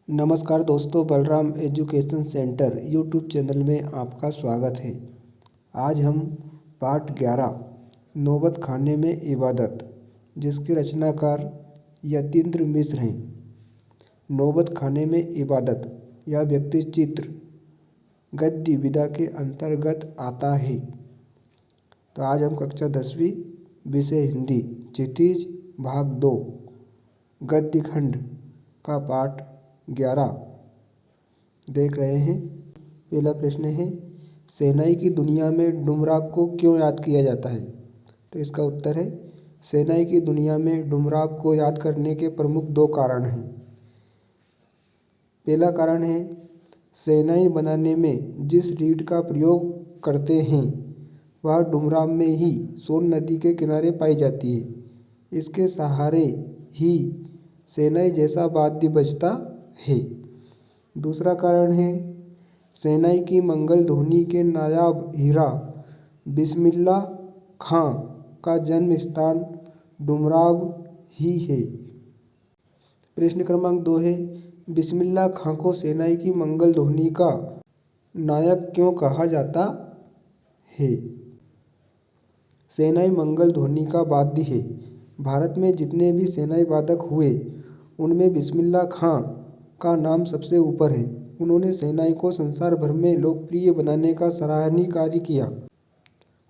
नमस्कार दोस्तों, Balram education centre YouTube channel में आपका स्वागत है। आज हम पाठ 11 नौबत खाने में इबादत, जिसके रचनाकार यतीन्द्र मिश्र हैं। नौबत खाने में इबादत यह व्यक्ति चित्र गद्य विधा के अंतर्गत आता है। तो आज हम कक्षा 10वीं विषय हिंदी क्षितिज भाग 2 गद्य खंड का पाठ 11 देख रहे हैं। पहला प्रश्न है, शहनाई की दुनिया में डुमराव को क्यों याद किया जाता है? तो इसका उत्तर है, शहनाई की दुनिया में डुमराव को याद करने के प्रमुख 2 कारण हैं। पहला कारण है, शहनाई बनाने में जिस रीड का प्रयोग करते हैं वह डुमराव में ही सोन नदी के किनारे पाई जाती है। इसके सहारे ही शहनाई जैसा वाद्य बजता है। दूसरा कारण है, शहनाई की मंगल ध्वनि के नायाब हीरा बिस्मिल्लाह खां का जन्म स्थान डुमराव ही है। प्रश्न क्रमांक 2 है, बिस्मिल्लाह खां को शहनाई की मंगल ध्वनि का नायक क्यों कहा जाता है? शहनाई मंगल ध्वनि का वाद्य है। भारत में जितने भी शहनाई वादक हुए उनमें बिस्मिल्लाह खां का नाम सबसे ऊपर है। उन्होंने शहनाई को संसार भर में लोकप्रिय बनाने का सराहनीय कार्य किया।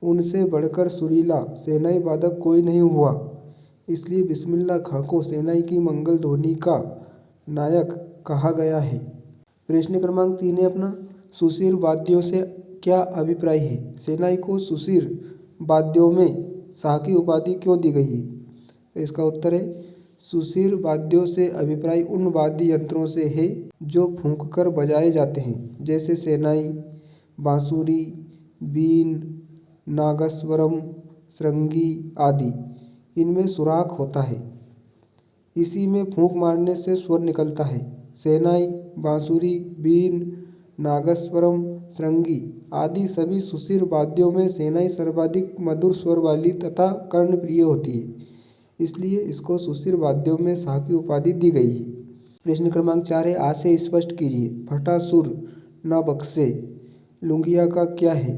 उनसे बढ़कर सुरीला शहनाई वादक कोई नहीं हुआ, इसलिए बिस्मिल्लाह खां को शहनाई की मंगल ध्वनि का नायक कहा गया है। प्रश्न क्रमांक 3 है अपना, सुशीर वाद्यों से क्या अभिप्राय है? शहनाई को सुशीर वाद्यों में शाह की उपाधि क्यों दी गई है? इसका उत्तर है, सुशीर वाद्यों से अभिप्राय उन वाद्य यंत्रों से है जो फूंक कर बजाए जाते हैं, जैसे शहनाई, बांसुरी, बीन, नागस्वरम, श्रृंगी आदि। इनमें सुराख होता है, इसी में फूंक मारने से स्वर निकलता है। शहनाई, बांसुरी, बीन, नागस्वरम, श्रृंगी आदि सभी सुशीर वाद्यों में शहनाई सर्वाधिक मधुर स्वर वाली तथा कर्णप्रिय होती है, इसलिए इसको सुशीर वाद्यों में शाह की उपाधि दी गई है। प्रश्न क्रमांक 4 है, आशय स्पष्ट कीजिए। फटा सुर न बख्शे लुंगिया का क्या है?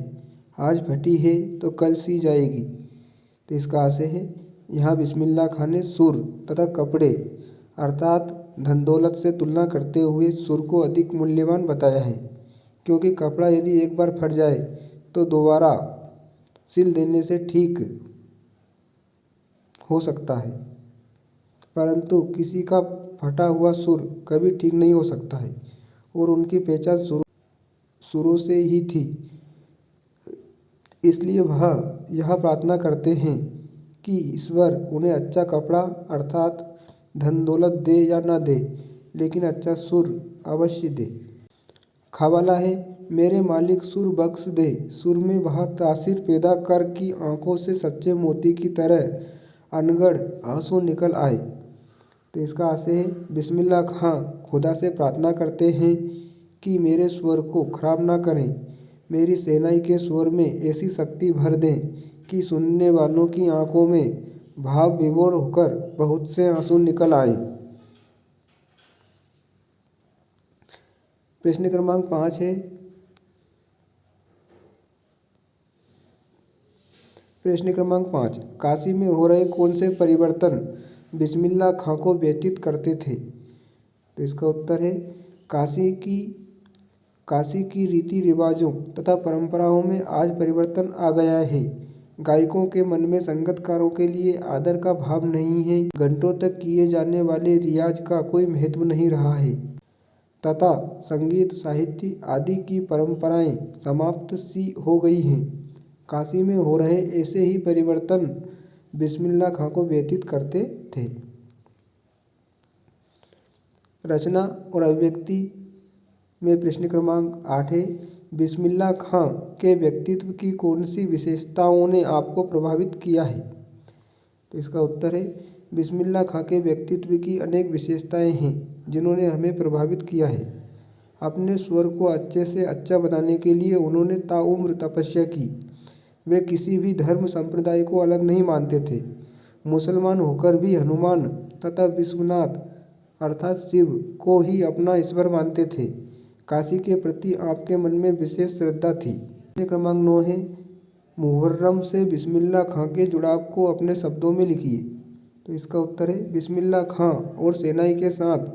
आज फटी है तो कल सी जाएगी। तो इसका आशय है, यहाँ बिस्मिल्लाह खां ने सुर तथा कपड़े अर्थात धन दौलत से तुलना करते हुए सुर को अधिक मूल्यवान बताया है, क्योंकि कपड़ा यदि एक बार फट जाए तो दोबारा सिल देने से ठीक हो सकता है, परंतु किसी का फटा हुआ सुर कभी ठीक नहीं हो सकता है और उनकी पहचान सुरों से ही थी। इसलिए वह यह प्रार्थना करते हैं कि ईश्वर उन्हें अच्छा कपड़ा अर्थात धन दौलत दे या ना दे, लेकिन अच्छा सुर अवश्य दे। खवाला है, मेरे मालिक सुर बख्श दे, सुर में वह तासीर पैदा कर कि आंखों से सच्चे मोती की तरह अनगढ़ आंसू निकल आए। तो इसका आशय है, बिस्मिल्लाह खां खुदा से प्रार्थना करते हैं कि मेरे स्वर को खराब ना करें, मेरी शहनाई के स्वर में ऐसी शक्ति भर दें कि सुनने वालों की आंखों में भाव विभोर होकर बहुत से आंसू निकल आए। प्रश्न क्रमांक 5 है, प्रश्न क्रमांक 5, काशी में हो रहे कौन से परिवर्तन बिस्मिल्लाह खां को व्यतीत करते थे? तो इसका उत्तर है, काशी की रीति रिवाजों तथा परंपराओं में आज परिवर्तन आ गया है। गायकों के मन में संगीतकारों के लिए आदर का भाव नहीं है। घंटों तक किए जाने वाले रियाज का कोई महत्व नहीं रहा है तथा संगीत, साहित्य आदि की परंपराएं समाप्त सी हो गई हैं। काशी में हो रहे ऐसे ही परिवर्तन बिस्मिल्लाह खां को व्यतीत करते थे। रचना और अभिव्यक्ति में प्रश्न क्रमांक 8 है, बिस्मिल्लाह खां के व्यक्तित्व की कौन सी विशेषताओं ने आपको प्रभावित किया है? तो इसका उत्तर है, बिस्मिल्लाह खां के व्यक्तित्व की अनेक विशेषताएं हैं जिन्होंने हमें प्रभावित किया है। अपने स्वर को अच्छे से अच्छा बनाने के लिए उन्होंने ताउम्र तपस्या की। वे किसी भी धर्म संप्रदाय को अलग नहीं मानते थे। मुसलमान होकर भी हनुमान तथा विश्वनाथ अर्थात शिव को ही अपना ईश्वर मानते थे। काशी के प्रति आपके मन में विशेष श्रद्धा थी। प्रश्न क्रमांक 9 है, मुहर्रम से बिस्मिल्लाह खां के जुड़ाव को अपने शब्दों में लिखिए। तो इसका उत्तर है, बिस्मिल्लाह खां और सेनाई के साथ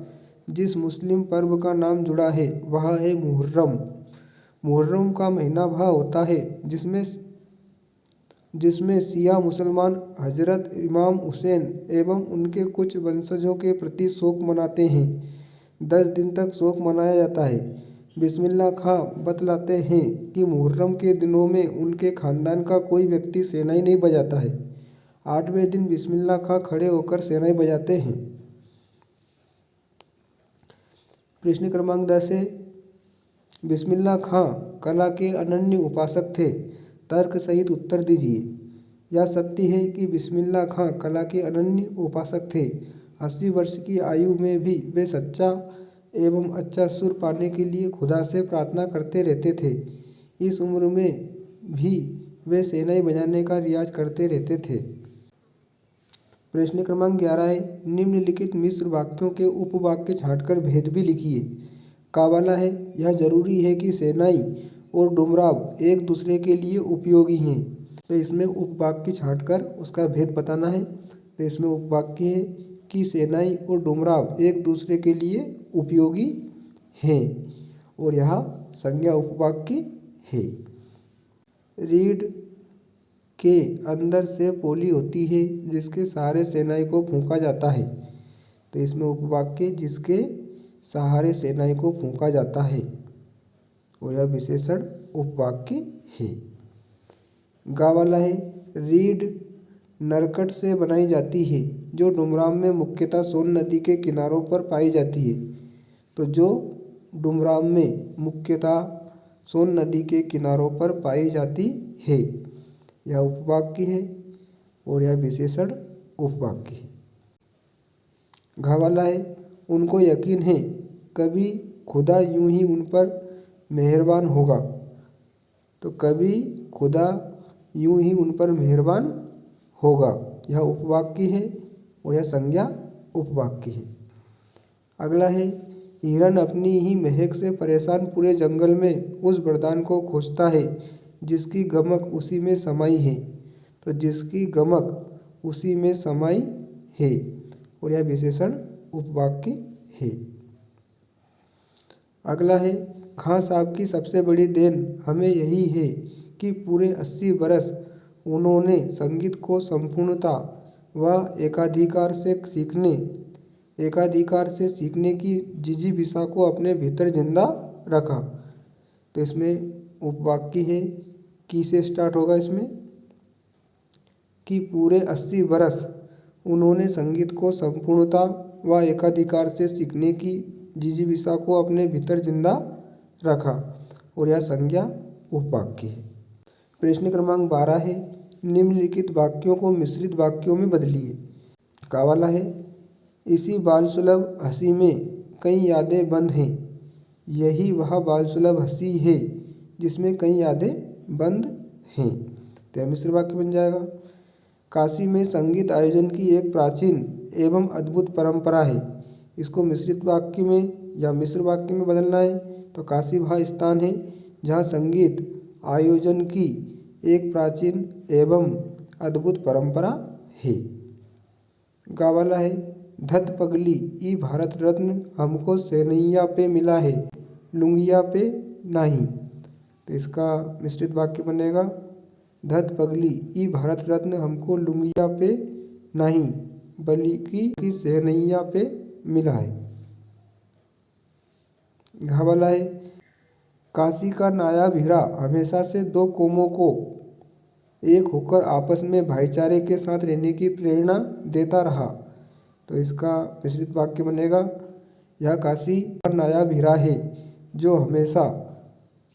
जिस मुस्लिम पर्व का नाम जुड़ा है वह है मुहर्रम। मुहर्रम का महीना वह होता है जिसमें शिया मुसलमान हजरत इमाम हुसैन एवं उनके कुछ वंशजों के प्रति शोक मनाते हैं। 10 दिन तक शोक मनाया जाता है। बिस्मिल्लाह खां बतलाते हैं कि मुहर्रम के दिनों में उनके खानदान का कोई व्यक्ति शहनाई नहीं बजाता है। 8वें दिन बिस्मिल्लाह खां खड़े होकर शहनाई बजाते हैं। प्रश्न क्रमांक 10 है, बिस्मिल्लाह खां कला के अनन्य उपासक थे। तर्क सहित उत्तर दीजिए। यह सत्य है कि बिस्मिल्लाह खां कला के अनन्य उपासक थे। 80 वर्ष की आयु में भी वे सच्चा एवं अच्छा सुर पाने के लिए खुदा से प्रार्थना करते रहते थे। इस उम्र में भी वे शहनाई बजाने का रियाज करते रहते थे। प्रश्न क्रमांक 11 है, निम्नलिखित मिश्र वाक्यों के उपवाक्य छांटकर भेद भी लिखिए। का वाला है, यह जरूरी है कि शहनाई और डुमराव एक दूसरे के लिए उपयोगी हैं। तो इसमें उपवाक्य छांटकर उसका भेद बताना है। तो इसमें उपवाक्य है कि शहनाई और डुमराव एक दूसरे के लिए उपयोगी हैं और यह संज्ञा उपवाक्य है। रीढ़ के अंदर से पोली होती है जिसके सहारे शहनाई को फूंका जाता है। तो इसमें उपवाक्य जिसके सहारे शहनाई को फूंका जाता है और यह विशेषण उपवाक्य है। गा वाला है, रीढ़ नरकट से बनाई जाती है जो डुमराव में मुख्यतः सोन नदी के किनारों पर पाई जाती है। तो जो डुमराव में मुख्यतः सोन नदी के किनारों पर पाई जाती है यह उपवाक्य है और यह विशेषण उपवाक्य है। घा वाला है, उनको यकीन है कभी खुदा यूं ही उन पर मेहरबान होगा। तो कभी खुदा यूं ही उन पर मेहरबान होगा, यह उपवाक्य है और यह संज्ञा उपवाक्य है। अगला है, हिरन अपनी ही महक से परेशान पूरे जंगल में उस वरदान को खोजता है जिसकी गमक उसी में समाई है। तो जिसकी गमक उसी में समाई है और यह विशेषण उपवाक्य है। अगला है, खां साहब की सबसे बड़ी देन हमें यही है कि पूरे 80 बरस उन्होंने संगीत को संपूर्णता व एकाधिकार से सीखने की जिजीविषा को अपने भीतर जिंदा रखा। तो इसमें उपवाक्य है कि से स्टार्ट होगा इसमें कि पूरे 80 बरस उन्होंने संगीत को संपूर्णता व एकाधिकार से सीखने की जिजीविषा को अपने भीतर जिंदा रखा और यह संज्ञा उपवाक्य है। प्रश्न क्रमांक 12 है, निम्नलिखित वाक्यों को मिश्रित वाक्यों में बदलिए। का वाला है, इसी बालसुलभ हंसी में कई यादें बंद हैं। यही वह बालसुलभ हंसी है जिसमें कई यादें बंद हैं। तो मिश्र वाक्य बन जाएगा। काशी में संगीत आयोजन की एक प्राचीन एवं अद्भुत परंपरा है। इसको मिश्रित वाक्य में या मिश्र वाक्य में बदलना है। तो काशी वह स्थान है जहाँ संगीत आयोजन की एक प्राचीन एवं अद्भुत परंपरा है। गा वाला है, धत पगली ई भारत रत्न हमको सेनैया पे मिला है, लुंगिया पे नहीं। तो इसका मिश्रित वाक्य बनेगा, धत पगली ई भारत रत्न हमको लुंगिया पे नहीं बल्कि सेनैया पे मिला है। घा वाला है, काशी का नायाब हीरा हमेशा से दो कौमों को एक होकर आपस में भाईचारे के साथ रहने की प्रेरणा देता रहा। तो इसका मिश्रित वाक्य बनेगा, यह काशी का नायाब हीरा है जो हमेशा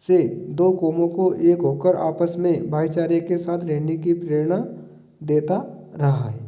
से दो कौमों को एक होकर आपस में भाईचारे के साथ रहने की प्रेरणा देता रहा है।